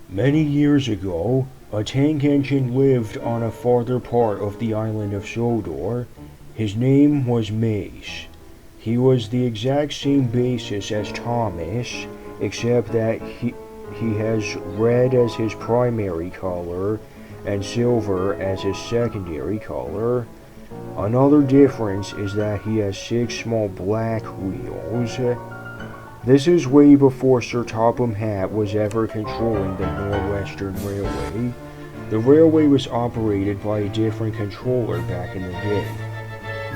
Many years ago, a tank engine lived on a farther part of the island of Sodor. His name was Mace. He was the exact same basis as Thomas, except that he has red as his primary color and silver as his secondary color. Another difference is that he has 6 small black wheels. This is way before Sir Topham Hatt was ever controlling the Northwestern Railway. The railway was operated by a different controller back in the day.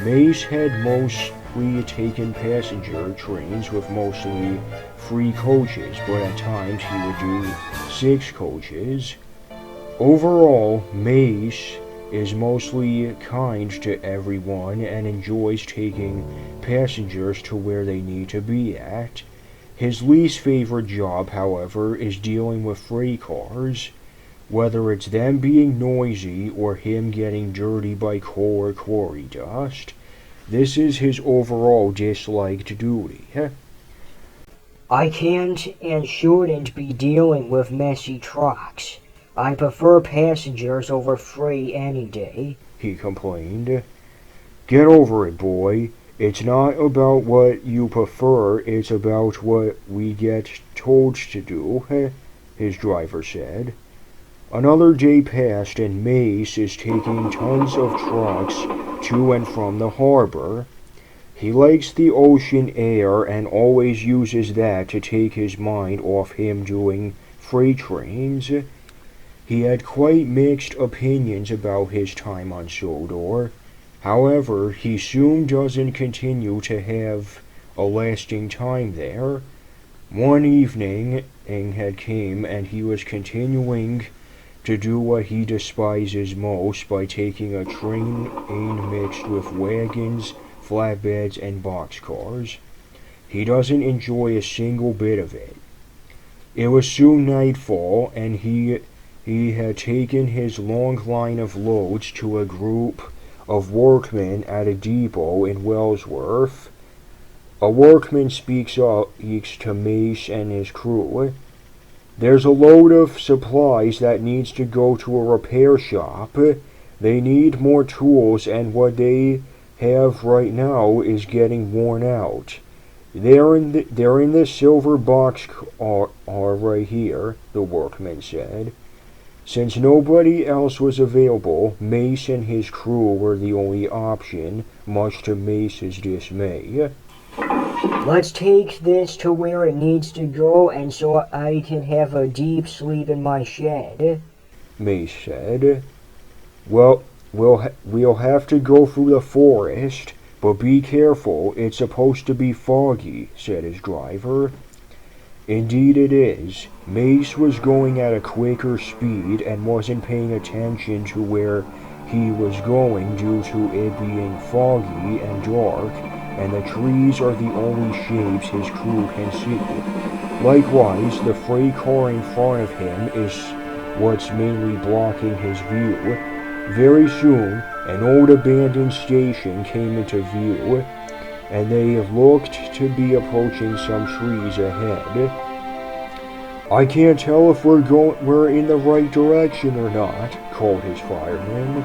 Mace had mostly taken passenger trains with mostly 3 coaches, but at times he would do 6 coaches. Overall, Mace is mostly kind to everyone and enjoys taking passengers to where they need to be at. His least favorite job, however, is dealing with freight cars, whether it's them being noisy or him getting dirty by coal or quarry dust. This is his overall disliked duty. I can't and shouldn't be dealing with messy trucks. I prefer passengers over freight any day, he complained. Get over it, boy. It's not about what you prefer, it's about what we get told to do, his driver said. Another day passed and Mace is taking tons of trucks to and from the harbor. He likes the ocean air and always uses that to take his mind off him doing freight trains. He had quite mixed opinions about his time on Sodor. However, he soon doesn't continue to have a lasting time there. One evening had came and he was continuing to do what he despises most by taking a train mixed with wagons, flatbeds, and boxcars. He doesn't enjoy a single bit of it. It was soon nightfall, and he had taken his long line of loads to a group of workmen at a depot in Wellsworth. A workman speaks to Mace and his crew. There's a load of supplies that needs to go to a repair shop. They need more tools, and what they have right now is getting worn out. They're in the silver box car right here, the workman said. Since nobody else was available, Mace and his crew were the only option, much to Mace's dismay. Let's take this to where it needs to go and so I can have a deep sleep in my shed, Mace said. Well, we'll have to go through the forest, but be careful, it's supposed to be foggy, said his driver. Indeed it is. Mace was going at a quicker speed and wasn't paying attention to where he was going due to it being foggy and dark, and the trees are the only shapes his crew can see. Likewise, the freight car in front of him is what's mainly blocking his view. Very soon, an old abandoned station came into view, and they looked to be approaching some trees ahead. I can't tell if we're in the right direction or not, called his fireman.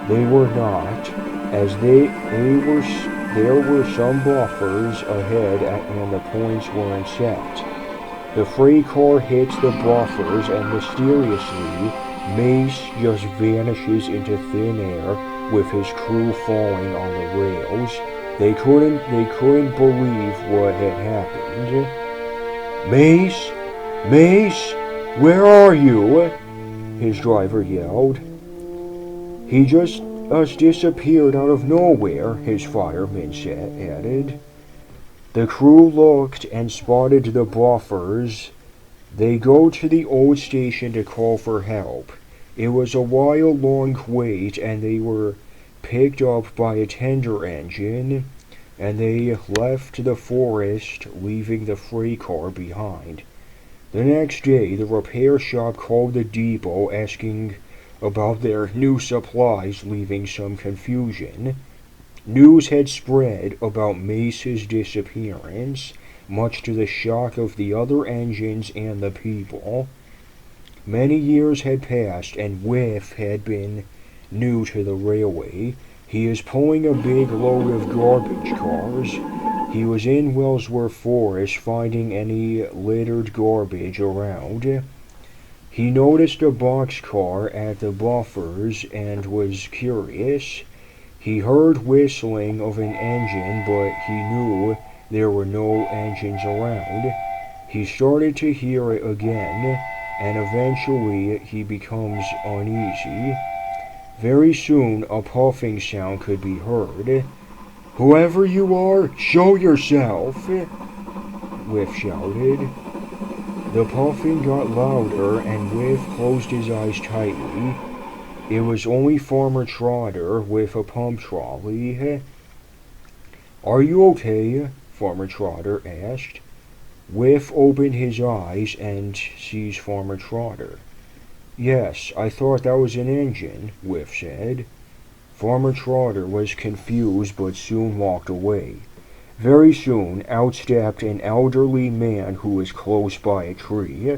They were not, as there were some buffers ahead and the points weren't set. The freight car hits the buffers and mysteriously, Mace just vanishes into thin air with his crew falling on the rails. They couldn't believe what had happened. Mace! Mace! Where are you? His driver yelled. He just disappeared out of nowhere, his fireman added. The crew looked and spotted the buffers. They go to the old station to call for help. It was a while-long wait, and they were picked up by a tender engine, and they left the forest, leaving the freight car behind. The next day, the repair shop called the depot asking about their new supplies, leaving some confusion. News had spread about Mace's disappearance. much to the shock of the other engines and the people. Many years had passed, and Whiff had been new to the railway. He is pulling a big load of garbage cars. He was in Willsworth Forest finding any littered garbage around. He noticed a boxcar at the buffers and was curious. He heard whistling of an engine, but he knew there were no engines around. He started to hear it again, and eventually he becomes uneasy. Very soon a puffing sound could be heard. "Whoever you are, show yourself!" Whiff shouted. The puffing got louder, and Whiff closed his eyes tightly. It was only Farmer Trotter with a pump trolley. "Are you okay?" Farmer Trotter asked. Whiff opened his eyes and sees Farmer Trotter. "Yes, I thought that was an engine," Whiff said. Farmer Trotter was confused but soon walked away. Very soon out stepped an elderly man who was close by a tree.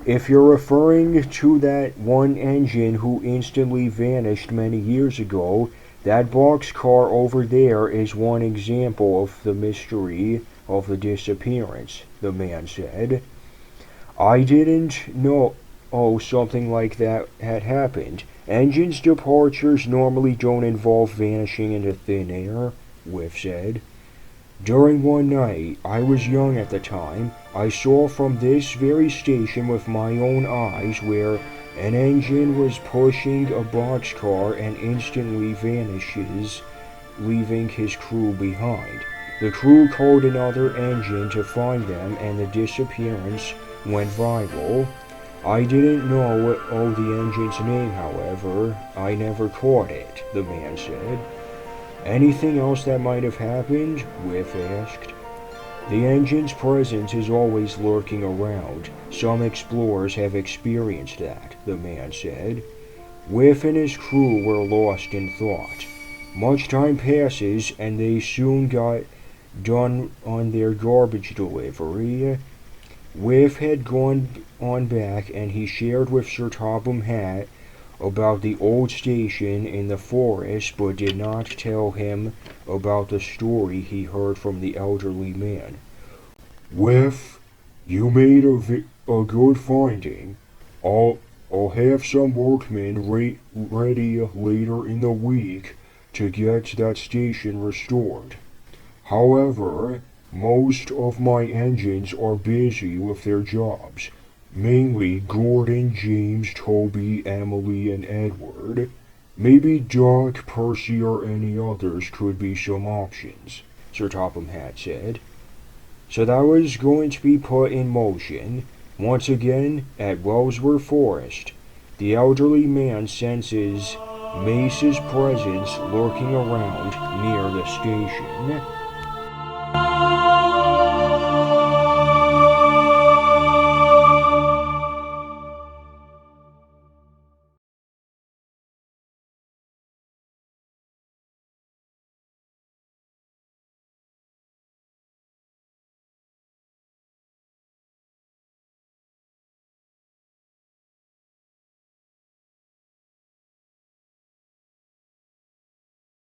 "If you're referring to that one engine who instantly vanished many years ago, that boxcar over there is one example of the mystery of the disappearance," the man said. "I didn't know something like that had happened. Engines departures normally don't involve vanishing into thin air," Whiff said. "During one night, I was young at the time, I saw from this very station with my own eyes where an engine was pushing a boxcar and instantly vanishes, leaving his crew behind. The crew called another engine to find them, and the disappearance went viral. I didn't know the engine's name, however. I never caught it," the man said. "Anything else that might have happened?" Whiff asked. "The engine's presence is always lurking around. Some explorers have experienced that," the man said. Whiff and his crew were lost in thought. Much time passes, and they soon got done on their garbage delivery. Whiff had gone on back, and he shared with Sir Topham Hatt about the old station in the forest, but did not tell him about the story he heard from the elderly man. "Whiff, you made a good finding. I'll have some workmen ready later in the week to get that station restored. However, most of my engines are busy with their jobs. Mainly Gordon, James, Toby, Emily, and Edward. Maybe Duck, Percy, or any others could be some options," Sir Topham Hatt said. So that was going to be put in motion. Once again, at Wellsworth Forest, the elderly man senses Mace's presence lurking around near the station.